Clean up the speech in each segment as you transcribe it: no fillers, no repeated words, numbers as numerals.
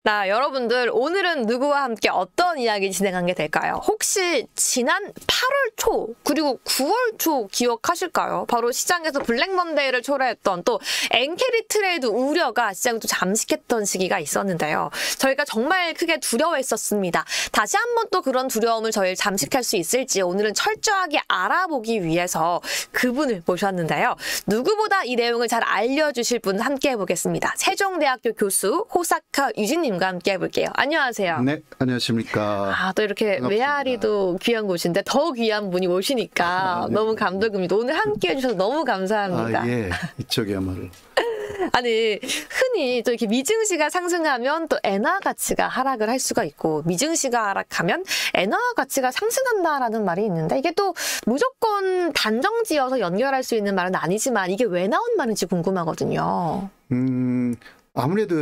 자, 여러분들 오늘은 누구와 함께 어떤 이야기 진행한 게 될까요? 혹시 지난 8월 초 그리고 9월 초 기억하실까요? 바로 시장에서 블랙 먼데이를 초래했던 또 엔캐리 트레이드 우려가 시장을 또 잠식했던 시기가 있었는데요. 저희가 정말 크게 두려워했었습니다. 다시 한번 또 그런 두려움을 저희를 잠식할 수 있을지 오늘은 철저하게 알아보기 위해서 그분을 모셨는데요. 누구보다 이 내용을 잘 알려주실 분 함께 해보겠습니다. 세종대학교 교수 호사카 유진님과 함께 해볼게요. 안녕하세요. 네, 안녕하십니까. 아, 또 이렇게 메아리도 귀한 곳인데 더 귀한 분이 오시니까 네. 너무 감동입니다. 오늘 함께 해주셔서 너무 감사합니다. 아, 예, 이쪽이야말로. 아니, 흔히 또 이렇게 미증시가 상승하면 또 엔화 가치가 하락을 할 수가 있고 미증시가 하락하면 엔화 가치가 상승한다라는 말이 있는데 이게 또 무조건 단정지어서 연결할 수 있는 말은 아니지만 이게 왜 나온 말인지 궁금하거든요. 아무래도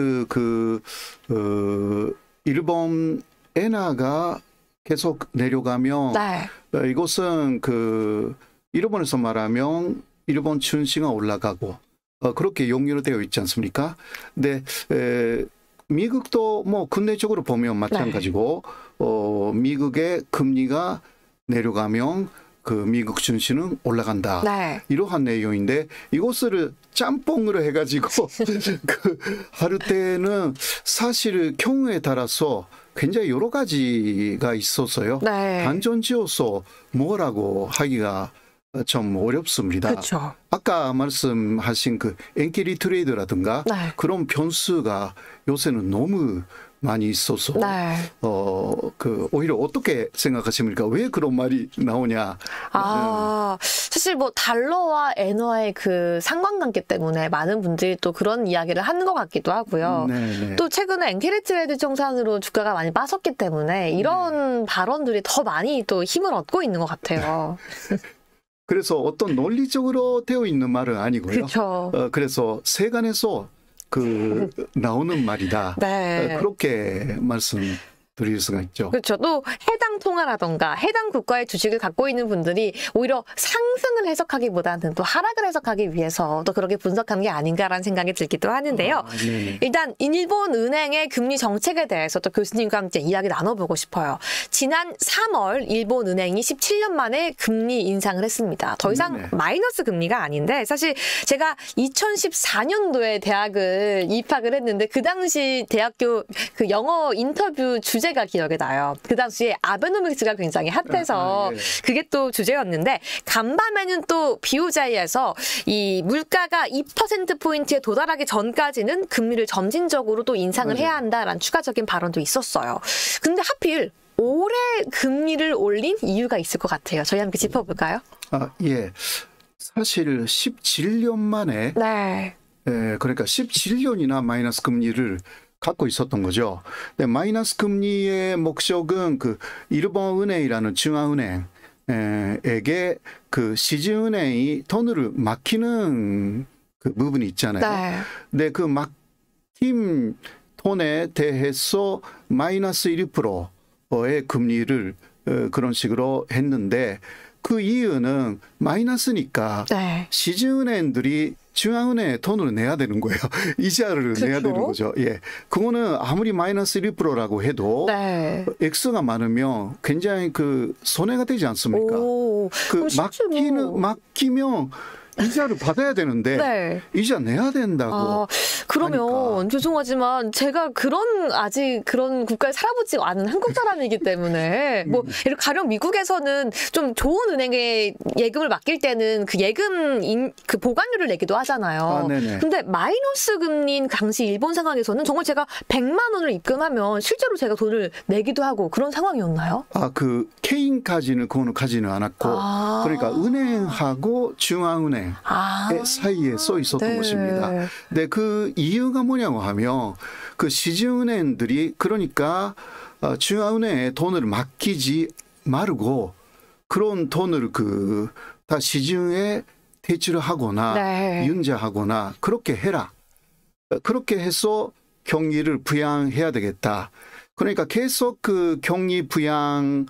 일본 엔화가 계속 내려가면 네. 이것은 일본에서 말하면 일본 춘시가 올라가고 그렇게 연결되어 있지 않습니까? 근데 미국도 뭐 국내적으로 보면 마찬가지고 미국의 금리가 내려가면 미국 증시는 올라간다. 네. 이러한 내용인데 이것을 짬뽕으로 해가지고 할 때는 사실 경우에 따라서 굉장히 여러 가지가 있어서요. 네. 단정지어서 뭐라고 하기가 좀 어렵습니다. 그렇죠. 아까 말씀하신 엔캐리 트레이드라든가 네. 그런 변수가 요새는 너무 많이 있어서 네. 오히려 어떻게 생각하십니까? 왜 그런 말이 나오냐? 사실 뭐 달러와 엔화의 그 상관관계 때문에 많은 분들이 또 그런 이야기를 하는 것 같기도 하고요. 네네. 또 최근에 엔캐리 트레이드 청산으로 주가가 많이 빠졌기 때문에 이런 발언들이 더 많이 또 힘을 얻고 있는 것 같아요. 그래서 어떤 논리적으로 되어 있는 말은 아니고요. 그렇죠. 그래서 세간에서 나오는 말이다. 네. 그렇게 말씀드릴 수가 있죠. 그렇죠. 또 해당 통화라던가 해당 국가의 주식을 갖고 있는 분들이 오히려 상승을 해석하기보다는 또 하락을 해석하기 위해서 또 그렇게 분석한 게 아닌가라는 생각이 들기도 하는데요. 일단 일본 은행의 금리 정책에 대해서 또 교수님과 함께 이야기 나눠보고 싶어요. 지난 3월 일본 은행이 17년 만에 금리 인상을 했습니다. 더 이상 마이너스 금리가 아닌데 사실 제가 2014년도에 대학을 입학을 했는데 그 당시 대학교 영어 인터뷰 주제가 기억에 나요. 그 당시에 아베노믹스가 굉장히 핫해서 그게 또 주제였는데 간밤에는 또 BOJ에서 이 물가가 2%포인트에 도달하기 전까지는 금리를 점진적으로 또 인상을 해야 한다라는 추가적인 발언도 있었어요. 근데 하필 올해 금리를 올린 이유가 있을 것 같아요. 저희 함께 짚어볼까요? 예. 사실 17년 만에 그러니까 17년이나 마이너스 금리를 갖고 있었던 거죠. 근데 마이너스 금리의 목적은 일본 은행이라는 중앙은행에게 시중은행이 돈을 막히는 부분이 있잖아요. 근데 막힘 돈에 대해서 마이너스 1%의 금리를 그런 식으로 했는데 그 이유는 마이너스니까 시중은행들이 중앙은행에 돈을 내야 되는 거예요. 이자를 내야 되는 거죠. 예, 그거는 아무리 마이너스 1%라고 해도 액수가 많으면 굉장히 손해가 되지 않습니까? 막히면 이자를 받아야 되는데 이자 내야 된다고. 그러면 하니까. 죄송하지만 제가 아직 그런 국가에 살아보지 않은 한국 사람이기 때문에 뭐 이렇게 가령 미국에서는 좀 좋은 은행에 예금을 맡길 때는 예금 보관료를 내기도 하잖아요. 근데 마이너스 금리인 당시 일본 상황에서는 정말 제가 100만 원을 입금하면 실제로 제가 돈을 내기도 하고 그런 상황이었나요? 개인까지는 그거는 가지는 않았고 그러니까 은행하고 중앙은행 사이에 써 있었던 것입니다. 근데 그 이유가 뭐냐고 하면 시중은행들이 그러니까 중앙은행에 돈을 맡기지 말고 그런 돈을 다 시중에 대출을 하거나 융자하거나 그렇게 해라. 그렇게 해서 경기를 부양해야 되겠다. 그러니까 계속 경기 부양에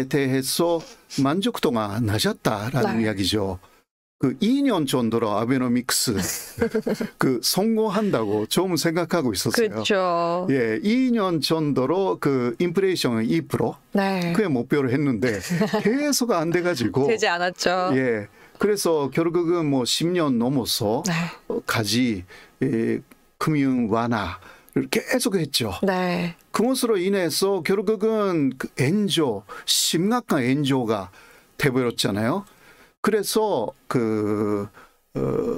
대해서 만족도가 낮았다라는 이야기죠. 그 2년 정도로 아베노믹스 그 성공한다고 좀 생각하고 있었어요. 그렇죠. 예, 2년 정도로 그 인플레이션은 2%, 네. 그게 목표를 했는데 계속 안 돼가지고 되지 않았죠. 예, 그래서 결국은 뭐 10년 넘어서 네. 가지 금융 완화를 계속했죠. 네. 그것으로 인해서 결국은 그 엔조, 심각한 엔조가 돼버렸잖아요. 그래서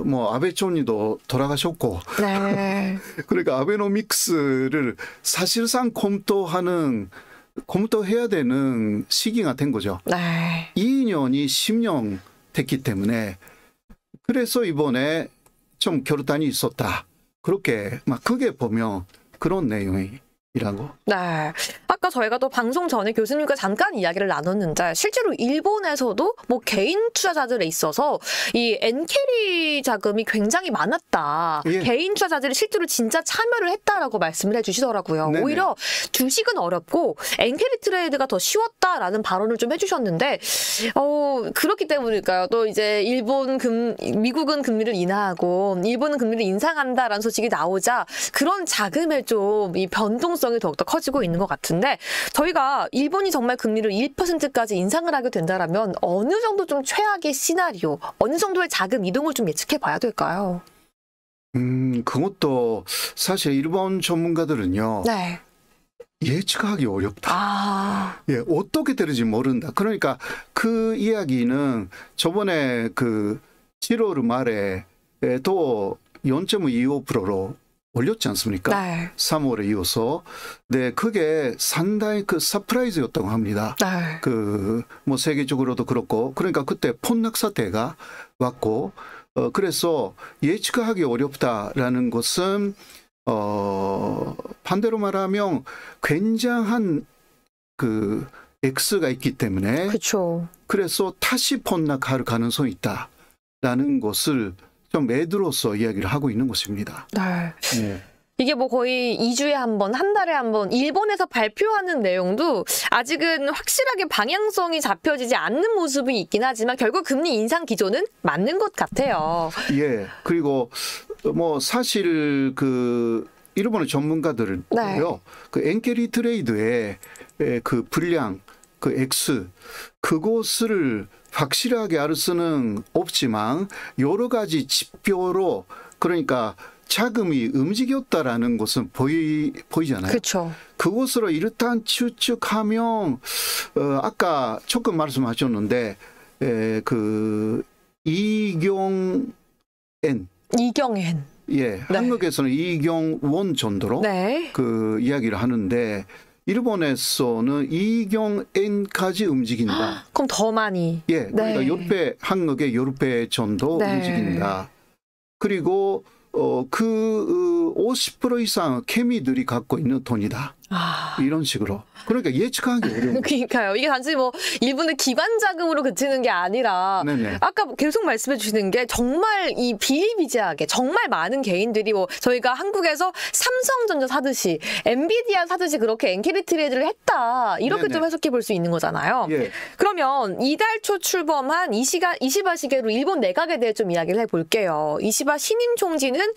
뭐 아베 총리도 돌아가셨고, 네. 그러니까 아베노믹스를 사실상 검토해야 되는 시기가 된 거죠. 네. 2년이 10년 됐기 때문에 그래서 이번에 좀 결단이 있었다. 그렇게 막 크게 보면 그런 내용이라고. 네. 아까 저희가 또 방송 전에 교수님과 잠깐 이야기를 나눴는데 실제로 일본에서도 뭐 개인 투자자들에 있어서 이 엔캐리 자금이 굉장히 많았다. 예. 개인 투자자들이 실제로 진짜 참여를 했다라고 말씀을 해주시더라고요. 네네. 오히려 주식은 어렵고 엔캐리 트레이드가 더 쉬웠다라는 발언을 좀 해주셨는데 그렇기 때문일까요? 또 이제 미국은 금리를 인하하고 일본은 금리를 인상한다라는 소식이 나오자 그런 자금의 좀 이 변동성이 더욱더 커지고 있는 것 같은데 저희가 일본이 정말 금리를 1%까지 인상을 하게 된다라면 어느 정도 좀 최악의 시나리오, 어느 정도의 자금 이동을 좀 예측해 봐야 될까요? 그것도 사실 일본 전문가들은요. 네. 예측하기 어렵다. 아. 예, 어떻게 될지 모른다. 그러니까 그 이야기는 저번에 그 7월 말에 또 0.25%로 올렸지 않습니까? 네. 3월에 이어서. 네, 그게 상당히 그 서프라이즈였다고 합니다. 네. 뭐 세계적으로도 그렇고. 그러니까 그때 폭락 사태가 왔고, 그래서 예측하기 어렵다라는 것은 반대로 말하면 굉장한 그 X가 있기 때문에 그렇죠. 그래서 다시 폭락할 가능성이 있다라는 것을 좀 애들로서 이야기를 하고 있는 것입니다. 네. 네. 이게 뭐 거의 2주에 한 번, 한 달에 한 번 일본에서 발표하는 내용도 아직은 확실하게 방향성이 잡혀지지 않는 모습이 있긴 하지만 결국 금리 인상 기조는 맞는 것 같아요. 예. 그리고 뭐 사실 그 일본의 전문가들은요. 네. 그 엔캐리 트레이드의 그 분량, 그 X 그것을 확실하게 알 수는 없지만 여러 가지 지표로 그러니까 자금이 움직였다라는 것은 보이잖아요. 그렇죠. 그것으로 일단 추측하면 아까 조금 말씀하셨는데 그 이경엔 예, 네. 한국에서는 이경원 정도로 네. 그 이야기를 하는데 일본에서는 이경엔까지 움직인다. 그럼 더 많이. 예, 그러니까 네. 10배, 한국의 10배 정도 네. 움직인다. 그리고 그 50% 이상 케미들이 갖고 있는 돈이다. 아. 이런 식으로. 그러니까 예측하기 어려운. 그러니까요. 이게 단지 뭐 일본의 기관 자금으로 그치는 게 아니라 네네. 아까 계속 말씀해 주시는 게 정말 이 비일비재하게 정말 많은 개인들이 뭐 저희가 한국에서 삼성전자 사듯이 엔비디아 사듯이 그렇게 엔캐리 트레이드를 했다. 이렇게 네네. 좀 해석해 볼 수 있는 거잖아요. 예. 그러면 이달 초 출범한 이시바 시게루 일본 내각에 대해 좀 이야기를 해볼게요. 이시바 신임 총지는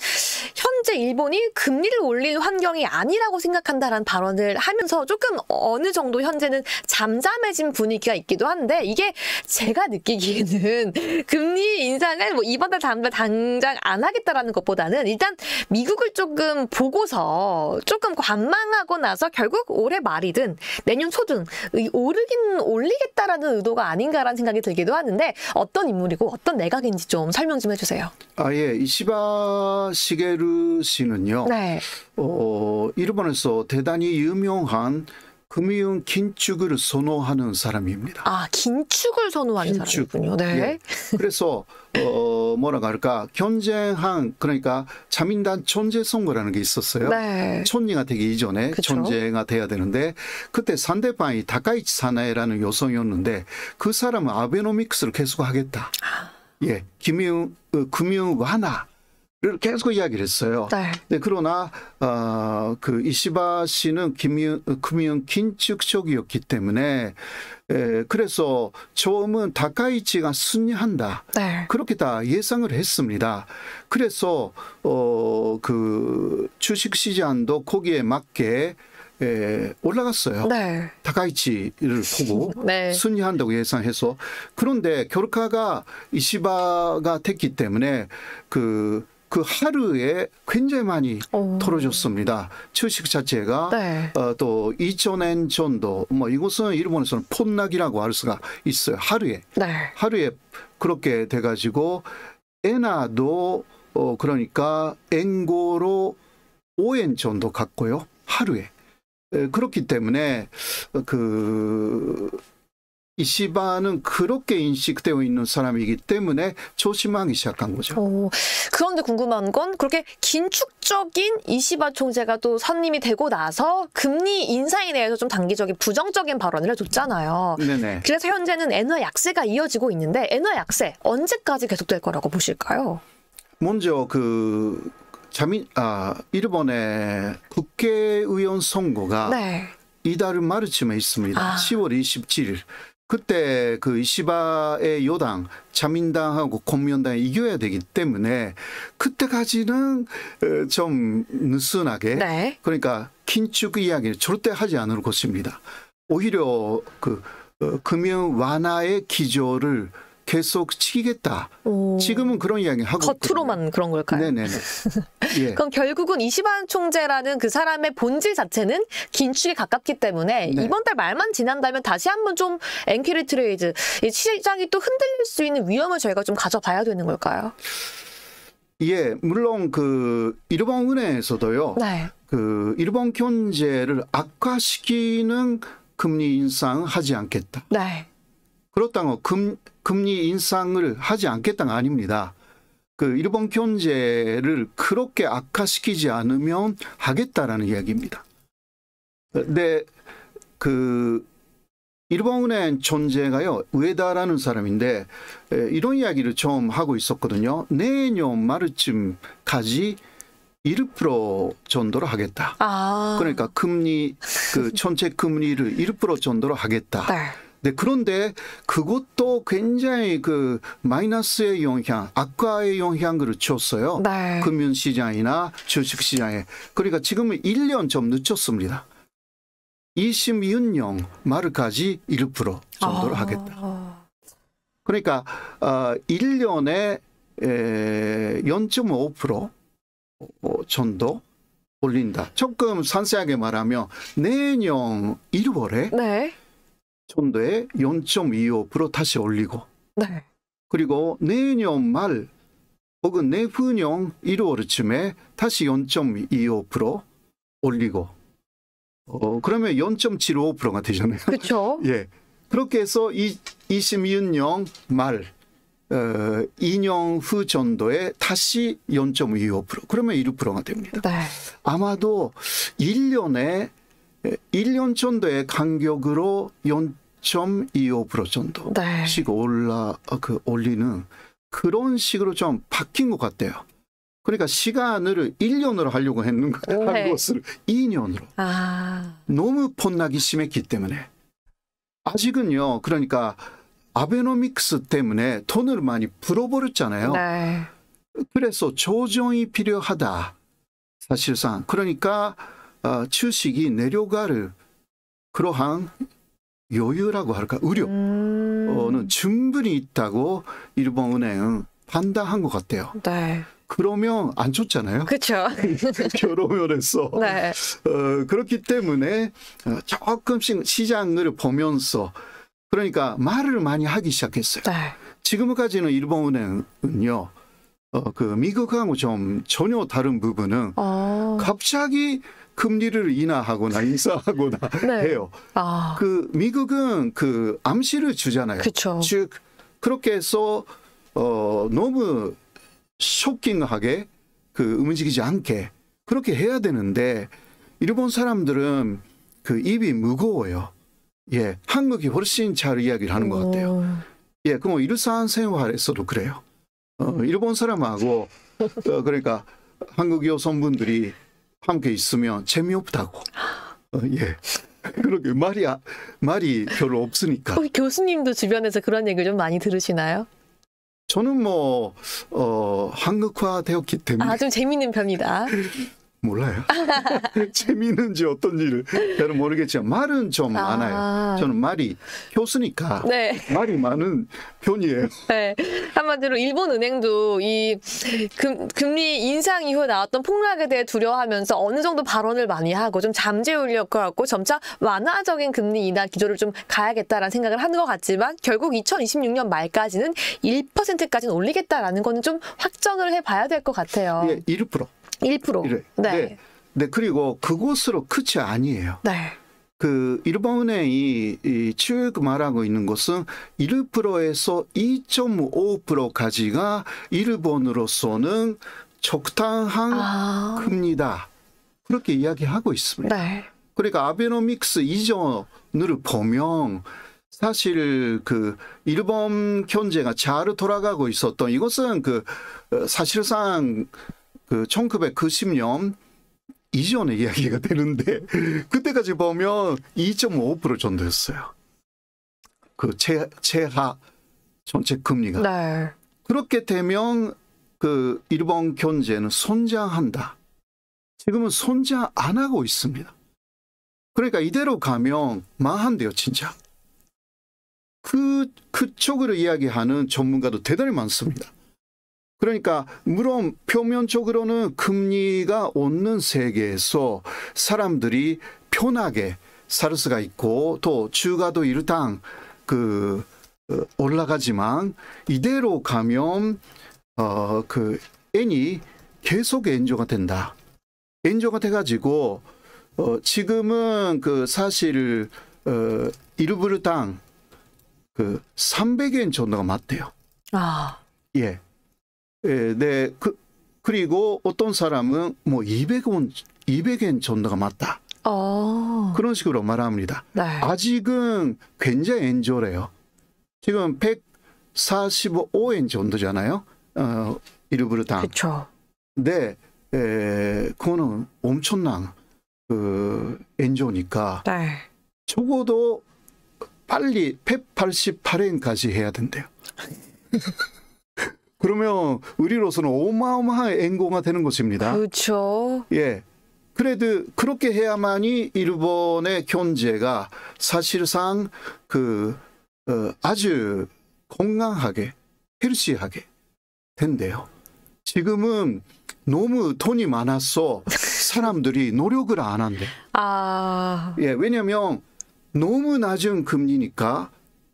현재 일본이 금리를 올릴 환경이 아니라고 생각한다라는 발언을 하면서 조금 어느 정도 현재는 잠잠해진 분위기가 있기도 한데 이게 제가 느끼기에는 금리 인상을 뭐 이번 달 당장 안 하겠다라는 것보다는 일단 미국을 조금 보고서 조금 관망하고 나서 결국 올해 말이든 내년 초든 올리겠다라는 의도가 아닌가라는 생각이 들기도 하는데 어떤 인물이고 어떤 내각인지 좀 설명 좀 해주세요. 아, 예. 이시바 시게루 씨는요. 네. 일본에서 대단히 유명한 금융 긴축을 선호하는 사람입니다. 아, 긴축을 선호하는 긴축. 사람이군요. 네. 예. 그래서 뭐라고 할까 전쟁한 그러니까 자민당 천재 선거라는 게 있었어요. 네. 총리가 되기 이전에 그쵸. 천재가 돼야 되는데 그때 상대방이 다카이치 사나이라는 여성이었는데 그 사람은 아베노믹스를 계속하겠다. 예, 금융 완화를 계속 이야기를 했어요. 네. 네, 그러나 그 이시바 씨는 금융 긴축 쪽이었기 때문에 그래서 처음은 다카이치가 승리한다. 네. 그렇게 다 예상을 했습니다. 그래서 그 주식 시장도 거기에 맞게 올라갔어요. 네. 다카이치를 보고 네. 승리한다고 예상해서. 그런데 결과가 이시바가 됐기 때문에 그 하루에 굉장히 많이 떨어졌습니다. 주식 자체가 네. 또 2,000엔 정도, 뭐 이것은 일본에서는 폭락이라고 할 수가 있어요. 하루에. 네. 하루에 그렇게 돼가지고 엔화도 그러니까 엔고로 5엔 정도 갔고요. 하루에. 그렇기 때문에 그 이시바는 그렇게 인식되어 있는 사람이기 때문에 조심하기 시작한 거죠. 그런데 궁금한 건 그렇게 긴축적인 이시바 총재가 또 선임이 되고 나서 금리 인상에 대해서 좀 단기적인 부정적인 발언을 해줬잖아요. 네네. 그래서 현재는 엔화 약세가 이어지고 있는데 엔화 약세 언제까지 계속될 거라고 보실까요? 먼저 일본의 국회의원 선거가 네. 이달 말쯤에 있습니다. 10월 27일. 그때 그 이시바의 여당, 자민당하고 공명당이 이겨야 되기 때문에 그때까지는 좀 느슨하게 네. 그러니까 긴축 이야기를 절대 하지 않을 것입니다. 오히려 그 금융 완화의 기조를 계속 치겠다. 지금은 그런 이야기 하고 겉으로만 있거든요. 그런 걸까요? 네네네. 예. 그럼 결국은 이시바 총재라는 그 사람의 본질 자체는 긴축에 가깝기 때문에 네. 이번 달 말만 지난다면 다시 한번 좀 엔키리 트레이드 시장이 또 흔들릴 수 있는 위험을 저희가 좀 가져봐야 되는 걸까요? 예, 물론 그 일본 은행에서도요. 네. 그 일본 경제를 악화시키는 금리 인상하지 않겠다. 네. 그렇다고 금리 인상을 하지 않겠다가 아닙니다. 그 일본 경제를 그렇게 악화시키지 않으면 하겠다라는 이야기입니다. 근데 그 일본은행 존재가요, 우에다라는 사람인데 이런 이야기를 좀 하고 있었거든요. 내년 말쯤까지 1% 정도로 하겠다. 그러니까 금리 그 전체 금리를 1% 정도로 하겠다. 네. 네, 그런데 그것도 굉장히 그 마이너스의 영향, 악화의 영향을 줬어요. 네. 금융시장이나 주식시장에. 그러니까 지금은 1년 좀 늦췄습니다. 26년 말까지 1% 정도로 하겠다. 그러니까 1년에 0.5% 정도 올린다. 조금 상세하게 말하면 내년 1월에 네. 정도에 0.25% 다시 올리고 네. 그리고 내년 말 혹은 내후년 1월쯤에 다시 0.25% 올리고 그러면 0.75%가 되잖아요. 그렇죠. 예. 그렇게 해서 26년 말 2년 후 정도에 다시 0.25% 그러면 1%가 됩니다. 네. 아마도 1년 정도의 간격으로 0.25% 정도씩 올리는 그런 식으로 좀 바뀐 것 같아요. 그러니까 시간을 1년으로 하려고 한 것을 2년으로. 너무 폭락이 심했기 때문에. 아직은요. 그러니까 아베노믹스 때문에 돈을 많이 불어버렸잖아요. 네. 그래서 조정이 필요하다. 사실상. 그러니까 주식이 내려갈 그러한 여유라고 할까 우려는 충분히 있다고 일본은행은 판단한 것 같아요. 네. 그러면 안 좋잖아요. 그렇죠. 여러 면에서. 네. 그렇기 때문에 조금씩 시장을 보면서 그러니까 말을 많이 하기 시작했어요. 네. 지금까지는 일본은행은요. 그 미국하고 좀 전혀 다른 부분은 갑자기 금리를 인하하거나 인상하거나 네. 해요. 그 미국은 그 암시를 주잖아요. 그쵸. 즉 그렇게 해서 너무 쇼킹하게 그 움직이지 않게 그렇게 해야 되는데 일본 사람들은 그 입이 무거워요. 예, 한국이 훨씬 잘 이야기를 하는 것 같아요. 예, 그럼 일상생활에서도 그래요. 일본 사람하고 그러니까 한국 여성분들이 함께 있으면 재미없다고. 예. 그렇게 말이 별로 없으니까. 혹시 교수님도 주변에서 그런 얘기를 좀 많이 들으시나요? 저는 뭐 한국화 되었기 때문에 아, 좀 재밌는 편이다. 몰라요. 재미있는지 어떤지를 저는 모르겠지만 말은 좀 많아요. 저는 말이 교수니까 네. 말이 많은 편이에요. 네. 한마디로 일본 은행도 이 금리 인상 이후에 나왔던 폭락에 대해 두려워하면서 어느 정도 발언을 많이 하고 좀 잠재우려고 하고 점차 완화적인 금리 인하 기조를 좀 가야겠다라는 생각을 하는 것 같지만 결국 2026년 말까지는 1%까지는 올리겠다라는 거는 좀 확정을 해봐야 될 것 같아요. 예, 1%. 1%. 네. 네, 그리고 그것으로 끝이 아니에요. 네. 그 일본은행이 쭉 말하고 있는 것은 1%에서 2.5%까지가 일본으로서는 적당한 금리다. 그렇게 이야기하고 있습니다. 네. 그러니까 아베노믹스 이전을 보면 사실 그 일본 경제가 잘 돌아가고 있었던 이것은 그 사실상 그 1990년 이전의 이야기가 되는데 그때까지 보면 2.5% 정도였어요. 그 최하 전체 금리가. 네. 그렇게 되면 그 일본 경제는 성장한다. 지금은 성장 안 하고 있습니다. 그러니까 이대로 가면 망한대요, 진짜. 그쪽으로 이야기하는 전문가도 대단히 많습니다. 그러니까 물론 표면적으로는 금리가 오는 세계에서 사람들이 편하게 살 수가 있고 또 주가도 일단 올라가지만 이대로 가면 그 엔이 계속 엔저가 된다. 엔저가 돼가지고 지금은 그 사실 1불당 그 300엔 정도가 맞대요. 아. 예. 네, 그리고 어떤 사람은 뭐 200엔 정도가 맞다. 그런 식으로 말합니다. 네. 아직은 굉장히 엔저래요. 지금 145엔 정도잖아요. 1불당. 그렇죠. 네, 그거는 엄청난 엔저니까. 네. 적어도 빨리 188엔까지 해야 된대요. 그러면 우리로서는 어마어마한 엔고가 되는 것입니다. 그렇죠. 예. 그래도 그렇게 해야만이 일본의 경제가 사실상 아주 건강하게 헬시하게 된대요. 지금은 너무 돈이 많아서 사람들이 노력을 안 한대. 예, 왜냐하면 너무 낮은 금리니까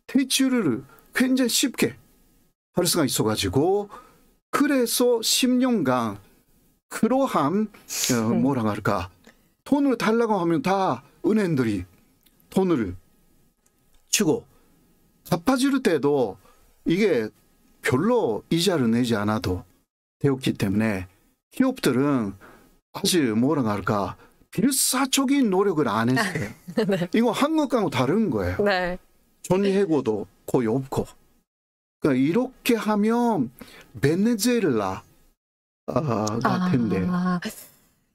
대출을 굉장히 쉽게 할 수가 있어가지고 그래서 10년간 그러한 뭐라 할까 돈을 달라고 하면 다 은행들이 돈을 주고 갚아줄 때도 이게 별로 이자를 내지 않아도 되었기 때문에 기업들은 아주 뭐라 할까 필사적인 노력을 안 했어요. 네. 이거 한국하고 다른 거예요. 네. 전리해고도 거의 없고. 그러니까 이렇게 하면 베네수엘라 같은데.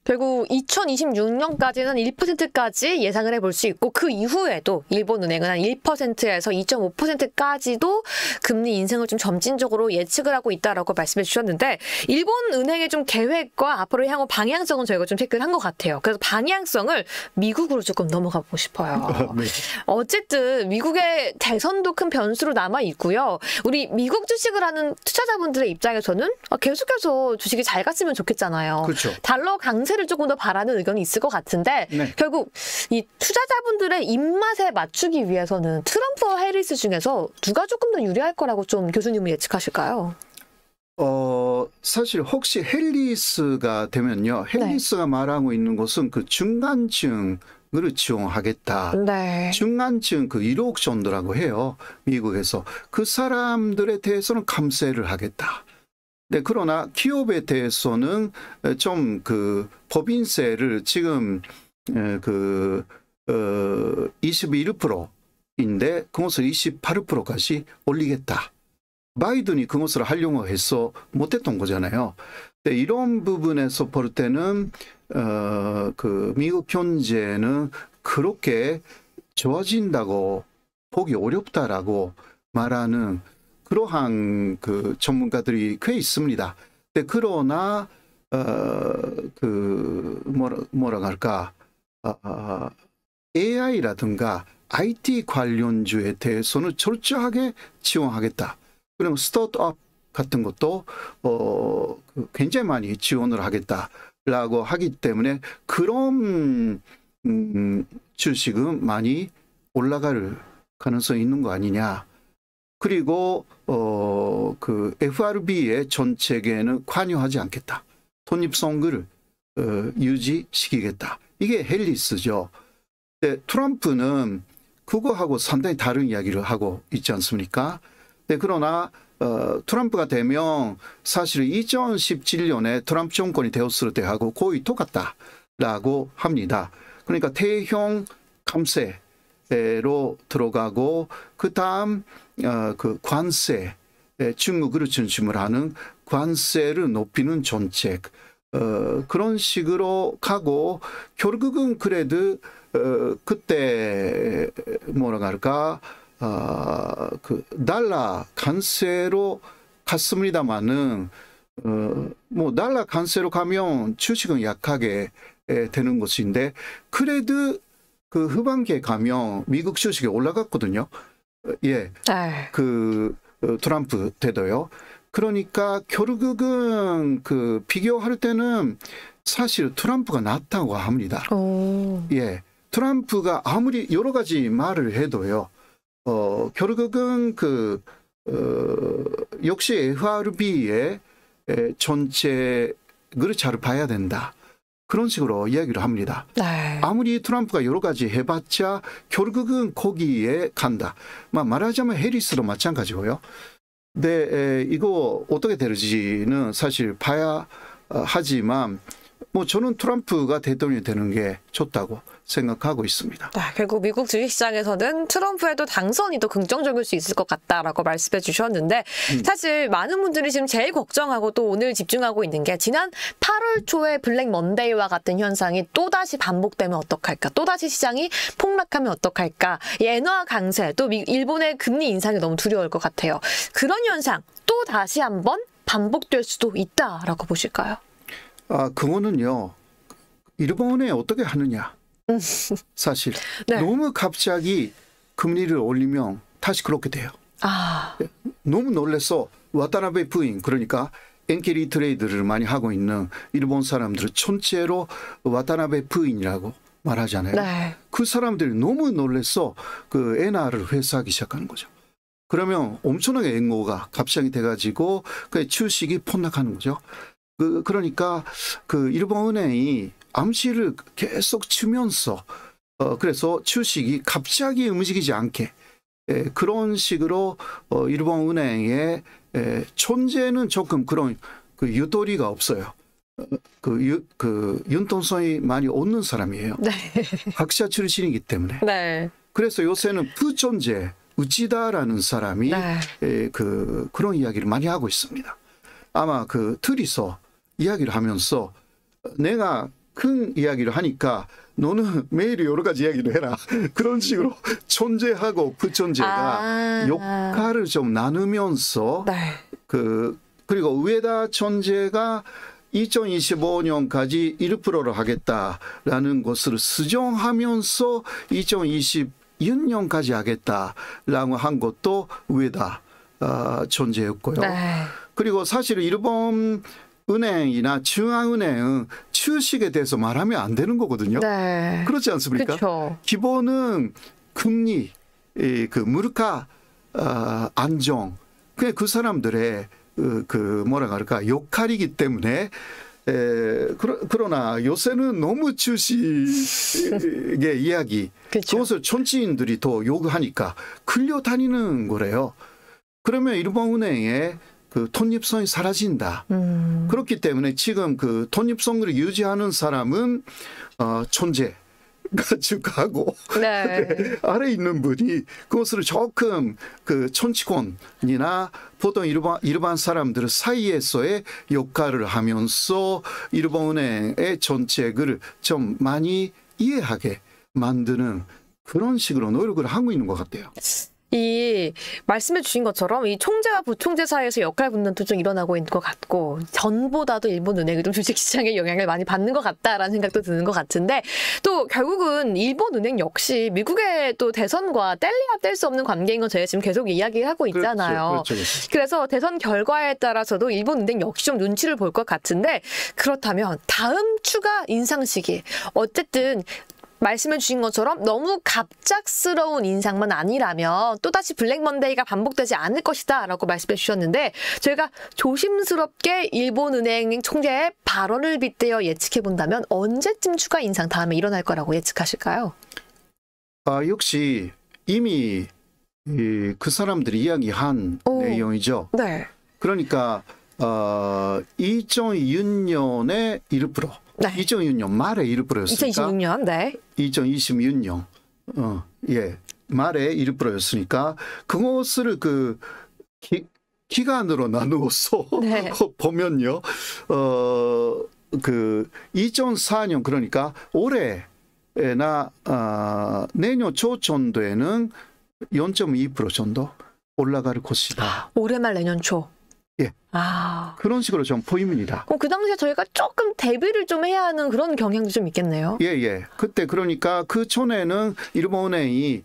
결국 2026년까지는 1%까지 예상을 해볼 수 있고 그 이후에도 일본은행은 한 1%에서 2.5%까지도 금리 인상을 좀 점진적으로 예측을 하고 있다라고 말씀해 주셨는데 일본은행의 좀 계획과 앞으로 향후 방향성은 저희가 좀 체크를 한 것 같아요. 그래서 방향성을 미국으로 조금 넘어가 보고 싶어요. 네. 어쨌든 미국의 대선도 큰 변수로 남아 있고요. 우리 미국 주식을 하는 투자자분들의 입장에서는 계속해서 주식이 잘 갔으면 좋겠잖아요. 그렇죠. 달러 강세를 조금 더 바라는 의견이 있을 것 같은데 네. 결국 이 투자자분들의 입맛에 맞추기 위해서는 트럼프와 해리스 중에서 누가 조금 더 유리할 거라고 좀 교수님은 예측하실까요? 사실 혹시 해리스가 되면요. 해리스가 말하고 있는 것은 그 중간층을 지원하겠다. 네. 중간층 그 1억 정도라고 해요. 미국에서. 그 사람들에 대해서는 감세를 하겠다. 네, 그러나 기업에 대해서는 좀 그 법인세를 지금 21%인데 그것을 28%까지 올리겠다. 바이든이 그것을 하려고 해서 못했던 거잖아요. 근데 이런 부분에서 볼 때는 그 미국 경제는 그렇게 좋아진다고 보기 어렵다라고 말하는 그러한 그 전문가들이 꽤 있습니다. 근데 그러나 그 뭐라 할까 AI라든가 IT 관련주에 대해서는 철저하게 지원하겠다. 그리고 스타트업 같은 것도 굉장히 많이 지원을 하겠다라고 하기 때문에 그런 주식은 많이 올라갈 가능성이 있는 거 아니냐. 그리고 그 FRB의 정책에는 관여하지 않겠다. 독립성을 유지시키겠다. 이게 헬리스죠. 근데 트럼프는 그거하고 상당히 다른 이야기를 하고 있지 않습니까? 네, 그러나 트럼프가 되면 사실 2017년에 트럼프 정권이 되었을 때하고 거의 똑같다라고 합니다. 그러니까 대형 감세로 들어가고 그다음 그 관세, 중국으로 중심을 하는 관세를 높이는 정책 그런 식으로 가고 결국은 그래도 그때 뭐라 할까 그 달러 관세로 갔습니다마는 뭐 달러 관세로 가면 주식은 약하게 되는 것인데 그래도 그 후반기에 가면 미국 주식이 올라갔거든요. 예, 그 트럼프 때도요. 그러니까 결국은 그 비교할 때는 사실 트럼프가 낫다고 합니다. 예, 트럼프가 아무리 여러 가지 말을 해도요. 결국은 그 역시 FRB의 정책을 잘 봐야 된다. 그런 식으로 이야기를 합니다. 네. 아무리 트럼프가 여러 가지 해봤자 결국은 거기에 간다. 말하자면 해리스도 마찬가지고요. 근데 이거 어떻게 될지는 사실 봐야 하지만 뭐 저는 트럼프가 대통령이 되는 게 좋다고 생각하고 있습니다. 결국 미국 주식시장에서는 트럼프에도 당선이 더 긍정적일 수 있을 것 같다라고 말씀해 주셨는데 사실 많은 분들이 지금 제일 걱정하고 또 오늘 집중하고 있는 게 지난 8월 초에 블랙 먼데이와 같은 현상이 또다시 반복되면 어떡할까? 또다시 시장이 폭락하면 어떡할까? 이 엔화 강세, 또 일본의 금리 인상이 너무 두려울 것 같아요. 그런 현상 또 다시 한번 반복될 수도 있다라고 보실까요? 그거는요. 일본에 어떻게 하느냐. 사실 네. 너무 갑자기 금리를 올리면 다시 그렇게 돼요. 너무 놀라서 와타나베 부인 그러니까 엔케리 트레이드를 많이 하고 있는 일본 사람들은 전체로 와타나베 부인이라고 말하잖아요. 네. 그 사람들이 너무 놀라서 그 엔화를 회수하기 시작하는 거죠. 그러면 엄청나게 앵고가 갑자기 돼가지고 그 주식이 폭락하는 거죠. 그러니까 그 일본은행이 암시를 계속 치면서 그래서 주식이 갑자기 움직이지 않게 그런 식으로 일본은행의 존재는 조금 그런 그 유도리가 없어요. 그 융통성이 많이 없는 사람이에요. 네. 학자 출신이기 때문에. 네. 그래서 요새는 부존재 우치다라는 사람이 네. 그런 이야기를 많이 하고 있습니다. 아마 그 둘이서 이야기를 하면서 내가 큰 이야기를 하니까 너는 매일 여러 가지 이야기를 해라. 그런 식으로 존재하고 부존재가 역할을 좀 나누면서 네. 그리고 우에다 존재가 2025년까지 1%를 하겠다라는 것을 수정하면서 2026년까지 하겠다라고 한 것도 우에다 존재였고요. 네. 그리고 사실 일본 은행이나 중앙은행은 주식에 대해서 말하면 안 되는 거거든요. 네. 그렇지 않습니까? 그쵸. 기본은 금리, 그 물가 안정, 그 사람들의 그 뭐라 할까 역할이기 때문에 그러나 요새는 너무 주식의 이야기, 그쵸. 그것을 정치인들이 더 요구하니까 끌려다니는 거래요. 그러면 일본은행의 그 독립성이 사라진다. 그렇기 때문에 지금 그 독립성을 유지하는 사람은 존재 가져가고 네. 아래 있는 분이 그것을 조금 그 정치권이나 보통 일반 사람들 사이에서의 역할을 하면서 일본은행의 정책을 좀 많이 이해하게 만드는 그런 식으로 노력을 하고 있는 것 같아요. 이 말씀해 주신 것처럼 이 총재와 부총재 사이에서 역할 분담도 좀 일어나고 있는 것 같고 전보다도 일본 은행이 좀 주식시장에 영향을 많이 받는 것 같다라는 생각도 드는 것 같은데 또 결국은 일본 은행 역시 미국의 또 대선과 뗄래야 뗄 수 없는 관계인 건 저희가 지금 계속 이야기하고 있잖아요. 그렇죠, 그렇죠. 그래서 대선 결과에 따라서도 일본 은행 역시 좀 눈치를 볼 것 같은데 그렇다면 다음 추가 인상 시기 어쨌든 말씀해 주신 것처럼 너무 갑작스러운 인상만 아니라면 또다시 블랙 먼데이가 반복되지 않을 것이다 라고 말씀해 주셨는데 저희가 조심스럽게 일본은행 총재의 발언을 빗대어 예측해 본다면 언제쯤 추가 인상 다음에 일어날 거라고 예측하실까요? 역시 이미 그 사람들이 이야기한 내용이죠. 네. 그러니까 2006년에 1%, 네. 2006년 말에 1%였으니까 2026년, 네. 2026년 말에 1%였으니까 그것을 그 기간으로 나누어서 네. 보면요, 그 2004년 그러니까 올해나 내년 초 정도에는 0.2% 정도 올라갈 것이다. 올해 말 내년 초. 예. 그런 식으로 좀 보입니다. 그럼 그 당시에 저희가 조금 대비를 좀 해야 하는 그런 경향도 좀 있겠네요. 예. 그때 그러니까 그 전에는 일본은행이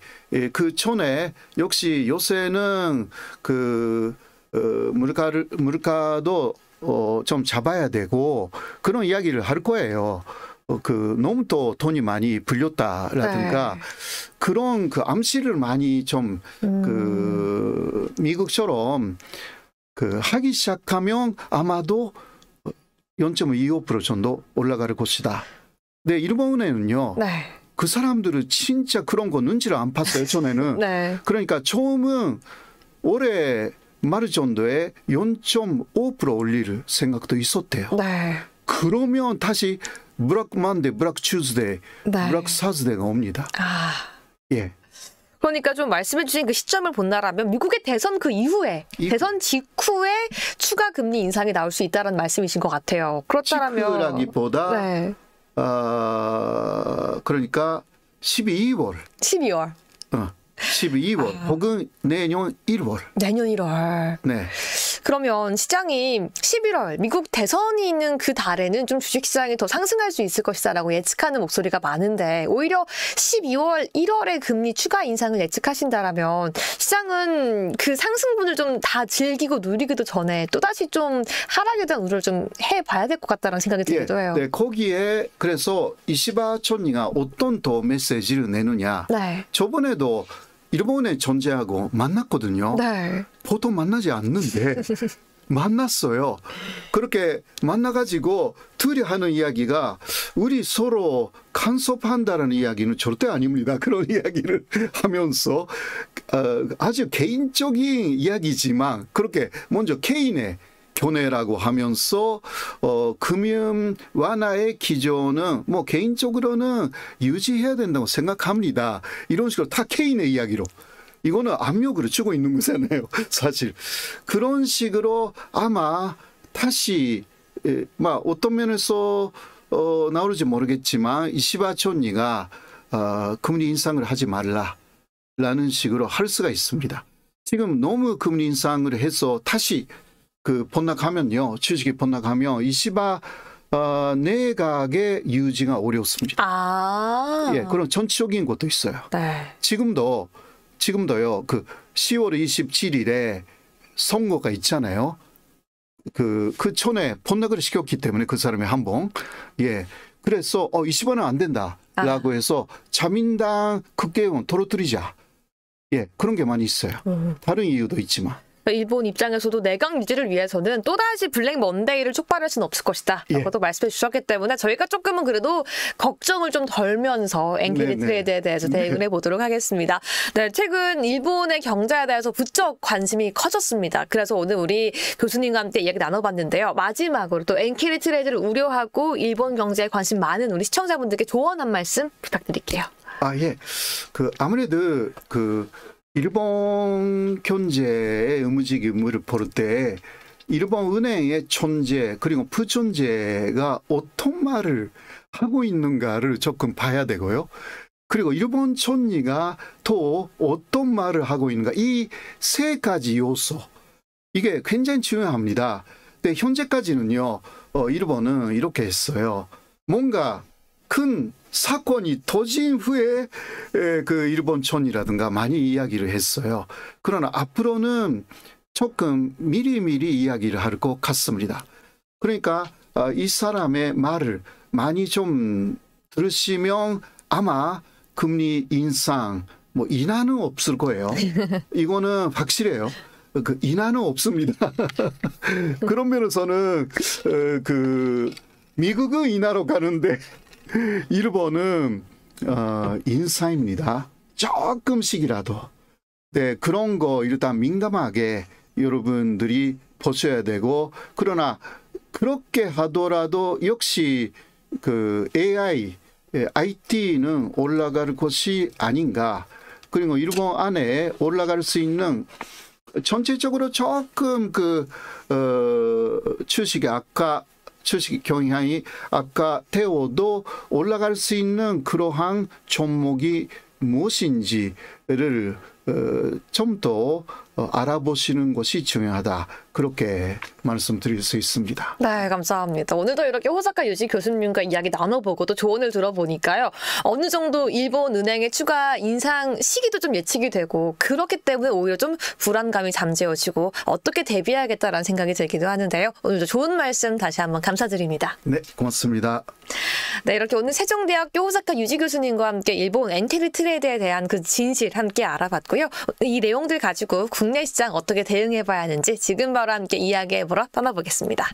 그 전에 역시 요새는 그 물가도 좀 잡아야 되고 그런 이야기를 할 거예요. 그 너무 또 돈이 많이 불렸다라든가 그런 그 암시를 많이 좀 그 미국처럼 그 하기 시작하면 아마도 0.25% 정도 올라갈 것이다. 네, 일본은행은요. 네. 그 사람들은 진짜 그런 거 눈치를 안 팠어요, 전에는. 네. 그러니까 처음은 올해 말 정도에 0.5% 올릴 생각도 있었대요. 네. 그러면 다시 블랙 만데이, 블랙 튜즈데이, 네. 블랙 사즈데이가 옵니다. 예. 그러니까 좀 말씀해 주신 그 시점을 본다라면 미국의 대선 그 이후에 대선 직후에 추가 금리 인상이 나올 수 있다는 말씀이신 것 같아요. 그렇다면 직후라기보다 네. 그러니까 12월 12월 혹은 내년 1월. 내년 1월. 네. 그러면 시장이 11월 미국 대선이 있는 그 달에는 좀 주식시장이 더 상승할 수 있을 것이다라고 예측하는 목소리가 많은데 오히려 12월, 1월에 금리 추가 인상을 예측하신다라면 시장은 그 상승분을 좀 다 즐기고 누리기도 전에 또다시 좀 하락에 대한 우려를 좀 해봐야 될 것 같다는 생각이 들기도 해요. 네, 거기에 그래서 이시바 총리가 어떤 더 메시지를 내느냐. 네. 저번에도 일본에 존재하고 만났거든요. 네. 보통 만나지 않는데 만났어요. 그렇게 만나가지고 둘이 하는 이야기가 우리 서로 간섭한다는 이야기는 절대 아닙니다. 그런 이야기를 하면서 아주 개인적인 이야기지만 그렇게 먼저 개인의 교내라고 하면서 금융 완화의 기조는 뭐 개인적으로는 유지해야 된다고 생각합니다. 이런 식으로 다 개인의 이야기로. 이거는 압력으로 주고 있는 거잖아요. 사실. 그런 식으로 아마 다시 어떤 면에서 나올지 모르겠지만 이시바 총리가 금리 인상을 하지 말라라는 식으로 할 수가 있습니다. 지금 너무 금리 인상을 해서 다시 그 폭락하면요. 주식이 폭락하면 이시바 내각의 유지가 어렵습니다. 예, 그런 전체적인 것도 있어요. 네. 지금도요. 그 10월 27일에 선거가 있잖아요. 그 전에 폭락을 시켰기 때문에 그 사람이 한 번. 예. 그래서 20원은 안 된다라고 해서 자민당 국회의원 떨어뜨리자. 예, 그런 게 많이 있어요. 다른 이유도 있지만. 일본 입장에서도 내각 유지를 위해서는 또다시 블랙 먼데이를 촉발할 수는 없을 것이다 라고도 말씀해 주셨기 때문에 저희가 조금은 그래도 걱정을 좀 덜면서 엔케리 트레이드에 대해서 대응을 해보도록 하겠습니다. 네, 최근 일본의 경제에 대해서 부쩍 관심이 커졌습니다. 그래서 오늘 우리 교수님과 함께 이야기 나눠봤는데요. 마지막으로 또 엔케리 트레이드를 우려하고 일본 경제에 관심 많은 우리 시청자분들께 조언 한 말씀 부탁드릴게요. 예. 아무래도 일본 경제의 움직임을 볼 때 일본 은행의 존재 그리고 부존재가 어떤 말을 하고 있는가를 조금 봐야 되고요. 그리고 일본 총리가 또 어떤 말을 하고 있는가 이 세 가지 요소 이게 굉장히 중요합니다. 근데 현재까지는요. 일본은 이렇게 했어요. 뭔가 큰 사건이 터진 후에 일본 총리라든가 많이 이야기를 했어요. 그러나 앞으로는 조금 미리미리 이야기를 할 것 같습니다. 그러니까 이 사람의 말을 많이 좀 들으시면 아마 금리 인상 인하는 없을 거예요. 이거는 확실해요. 인하는 없습니다. 그런 면에서는 미국은 인하로 가는데 일본은 인사입니다. 조금씩이라도. 네, 그런 거 일단 민감하게 여러분들이 보셔야 되고 그러나 그렇게 하더라도 역시 AI, IT는 올라갈 것이 아닌가. 그리고 일본 안에 올라갈 수 있는 전체적으로 조금 주식 경향이 아까 태워도 올라갈 수 있는 그러한 종목이 무엇인지를 좀 더 알아보시는 것이 중요하다. 그렇게 말씀드릴 수 있습니다. 네, 감사합니다. 오늘도 이렇게 호사카 유지 교수님과 이야기 나눠보고 또 조언을 들어보니까요. 어느 정도 일본 은행의 추가 인상 시기도 좀 예측이 되고 그렇기 때문에 오히려 좀 불안감이 잠재워지고 어떻게 대비해야겠다라는 생각이 들기도 하는데요. 오늘도 좋은 말씀 다시 한번 감사드립니다. 네, 고맙습니다. 네, 이렇게 오늘 세종대학교 호사카 유지 교수님과 함께 일본 엔케리 트레이드에 대한 그 진실 함께 알아봤고요. 이 내용들 가지고 국내 시장 어떻게 대응해봐야 하는지 지금 바로 함께 이야기해보러 떠나보겠습니다.